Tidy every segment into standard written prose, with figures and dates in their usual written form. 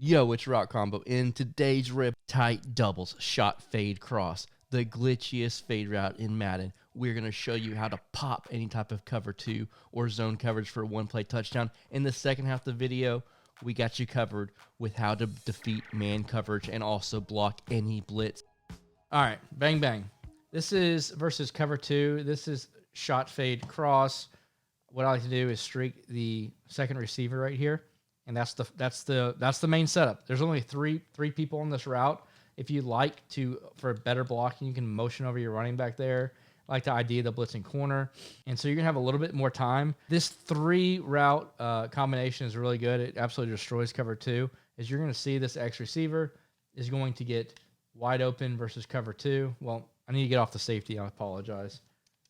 Yo, it's Rock Combo. In today's rip, tight doubles, shot, fade, cross, the glitchiest fade route in Madden. We're going to show you how to pop any type of cover 2 or zone coverage for a one-play touchdown. In the second half of the video, we got you covered with how to defeat man coverage and also block any blitz. All right, bang, bang. This is versus cover 2. This is shot, fade, cross. What I like to do is streak the second receiver right here. And that's the main setup. There's only three people on this route. If you like to, for better blocking, you can motion over your running back there. I like the idea of the blitzing corner. And so you're going to have a little bit more time. This 3 route combination is really good. It absolutely destroys cover 2. As you're going to see, this X receiver is going to get wide open versus cover 2. Well, I need to get off the safety. I apologize.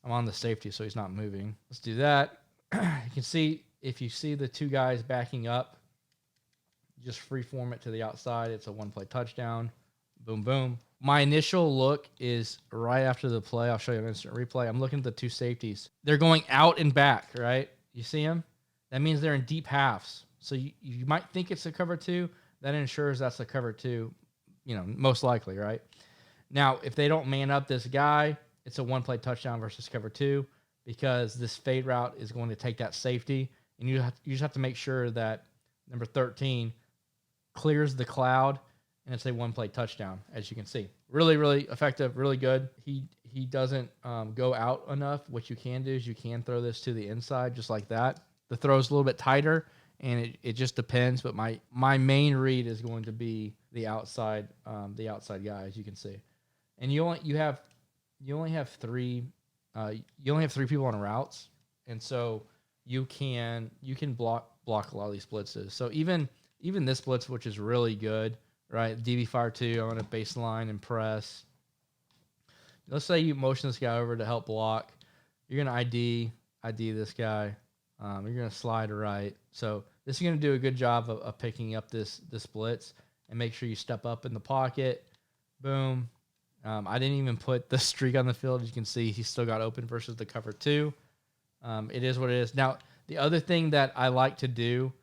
I'm on the safety, so he's not moving. Let's do that. You can see, if you see the 2 guys backing up, just freeform it to the outside. It's a one-play touchdown. Boom, boom. My initial look is right after the play. I'll show you an instant replay. I'm looking at the 2 safeties. They're going out and back, right? You see them? That means they're in deep halves. So you might think it's a cover 2. That ensures that's a cover 2, most likely, right? Now, if they don't man up this guy, it's a one-play touchdown versus cover 2 because this fade route is going to take that safety. And you just have to make sure that number 13 clears the cloud, and it's a one-play touchdown, as you can see. Really, really effective, really good. He doesn't go out enough. What you can do is you can throw this to the inside just like that. The throw's a little bit tighter, and it just depends. But my main read is going to be the outside guy, as you can see. And you only have 3 people on routes, and so you can block a lot of these blitzes. So even this blitz, which is really good, right? DB fire 2, I'm going to baseline and press. Let's say you motion this guy over to help block. You're going to ID this guy. You're going to slide right. So this is going to do a good job of picking up this blitz and make sure you step up in the pocket. Boom. I didn't even put the streak on the field. As you can see, he still got open versus the cover 2. It is what it is. Now, the other thing that I like to do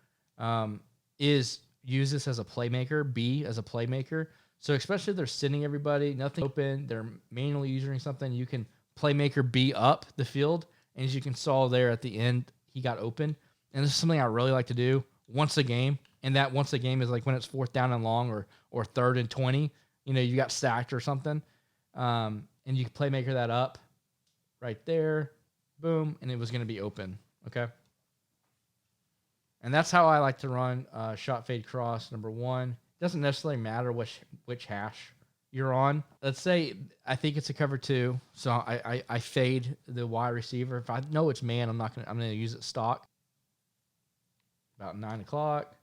is use this as a playmaker, B as a playmaker. So especially if they're sitting everybody, nothing open, they're manually using something, you can playmaker B up the field. And as you can saw there at the end, he got open. And this is something I really like to do once a game. And that once a game is like when it's 4th down and long or 3rd and 20. You got sacked or something. And you can playmaker that up right there. Boom. And it was going to be open. Okay. And that's how I like to run shot, fade, cross, number 1. It doesn't necessarily matter which hash you're on. Let's say I think it's a cover 2, so I fade the wide receiver. If I know it's man, I'm gonna use it stock. About 9 o'clock,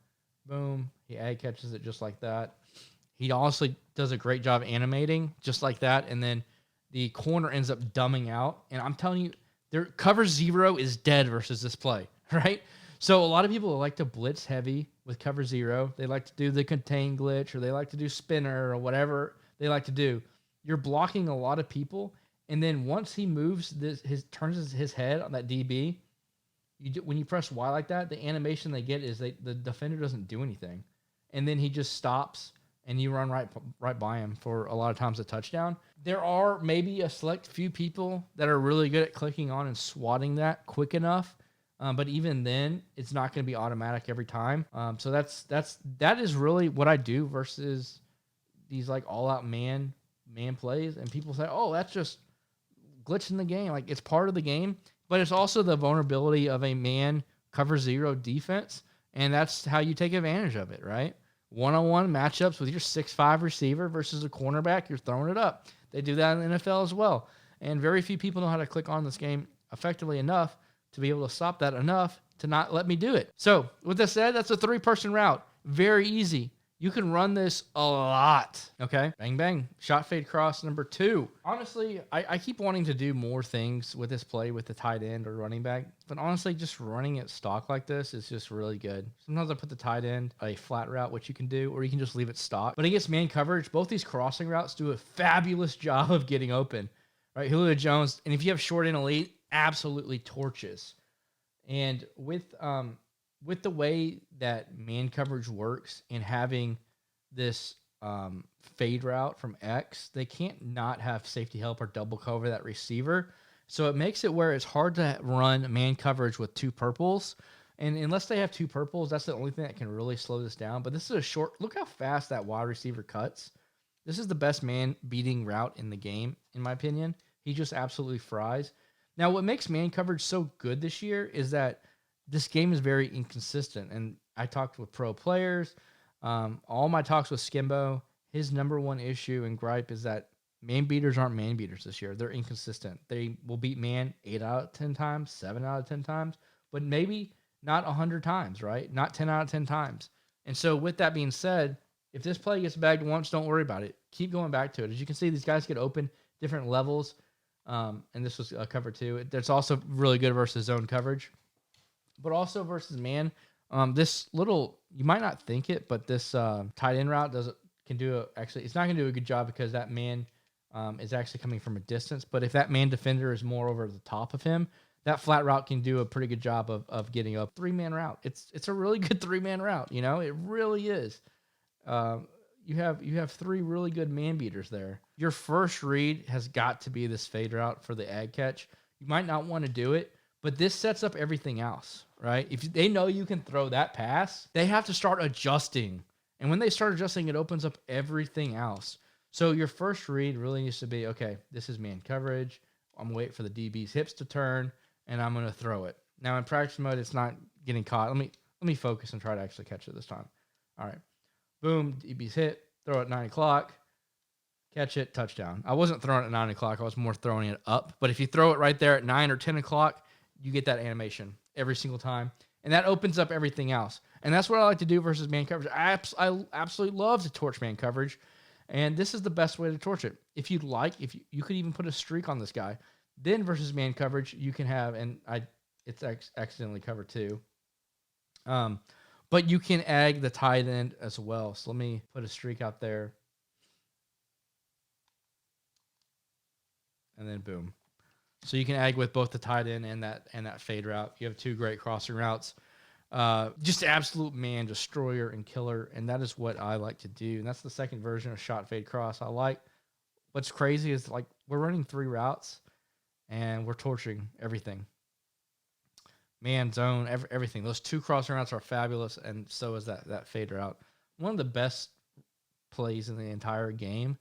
boom. He catches it just like that. He also does a great job animating just like that, and then the corner ends up dumbing out. And I'm telling you, their cover 0 is dead versus this play, right? So a lot of people like to blitz heavy with cover 0. They like to do the contain glitch, or they like to do spinner, or whatever they like to do. You're blocking a lot of people, and then once he moves turns his head on that DB, when you press Y like that, the animation they get is the defender doesn't do anything, and then he just stops, and you run right by him for a lot of times a touchdown. There are maybe a select few people that are really good at clicking on and swatting that quick enough. But even then, it's not going to be automatic every time. So that is really what I do versus these like all-out man plays. And people say, "Oh, that's just glitching the game." Like, it's part of the game, but it's also the vulnerability of a man cover 0 defense, and that's how you take advantage of it, right? One-on-one matchups with your 6'5" receiver versus a cornerback, you're throwing it up. They do that in the NFL as well, and very few people know how to click on this game effectively enough to be able to stop that enough to not let me do it. So with that said, that's a 3-person route. Very easy. You can run this a lot. Okay. Bang, bang. Shot, fade, cross, number 2. Honestly, I keep wanting to do more things with this play with the tight end or running back. But honestly, just running it stock like this is just really good. Sometimes I put the tight end a flat route, which you can do, or you can just leave it stock. But against man coverage, both these crossing routes do a fabulous job of getting open. Right? Julio Jones, and if you have short and elite, absolutely torches. And with with the way that man coverage works and having this fade route from X, they can't not have safety help or double cover that receiver. So it makes it where it's hard to run man coverage with two purples. And unless they have two purples, that's the only thing that can really slow this down. But this is a short, look how fast that wide receiver cuts. This is the best man beating route in the game, in my opinion. He just absolutely fries. Now, what makes man coverage so good this year is that this game is very inconsistent. And I talked with pro players. All my talks with Skimbo, his number one issue and gripe is that man beaters aren't man beaters this year. They're inconsistent. They will beat man 8 out of 10 times, 7 out of 10 times, but maybe not 100 times, right? Not 10 out of 10 times. And so with that being said, if this play gets bagged once, don't worry about it. Keep going back to it. As you can see, these guys get open different levels. And this was cover 2. That's also really good versus zone coverage, but also versus man. This little, you might not think it, but this tight end route actually, it's not going to do a good job because that man is actually coming from a distance. But if that man defender is more over the top of him, that flat route can do a pretty good job of getting a 3-man route. It's a really good 3-man route. You know, it really is. You have 3 really good man beaters there. Your first read has got to be this fade route for the ag catch. You might not want to do it, but this sets up everything else, right? If they know you can throw that pass, they have to start adjusting. And when they start adjusting, it opens up everything else. So your first read really needs to be, okay, this is man coverage. I'm waiting for the DB's hips to turn, and I'm going to throw it. Now in practice mode, it's not getting caught. Let me focus and try to actually catch it this time. All right. Boom, DB's hit, throw it at 9 o'clock, catch it, touchdown. I wasn't throwing it at 9 o'clock. I was more throwing it up. But if you throw it right there at 9 or 10 o'clock, you get that animation every single time. And that opens up everything else. And that's what I like to do versus man coverage. I absolutely love to torch man coverage. And this is the best way to torch it. If you'd like, you could even put a streak on this guy. Then versus man coverage, you can have, it's accidentally covered too. But you can ag the tight end as well. So let me put a streak out there. And then boom. So you can ag with both the tight end and that fade route. You have 2 great crossing routes. Just absolute man destroyer and killer. And that is what I like to do. And that's the second version of shot fade cross. What's crazy is like we're running 3 routes and we're torching everything. Man, zone, everything. Those 2 crossing routes are fabulous, and so is that fade route. One of the best plays in the entire game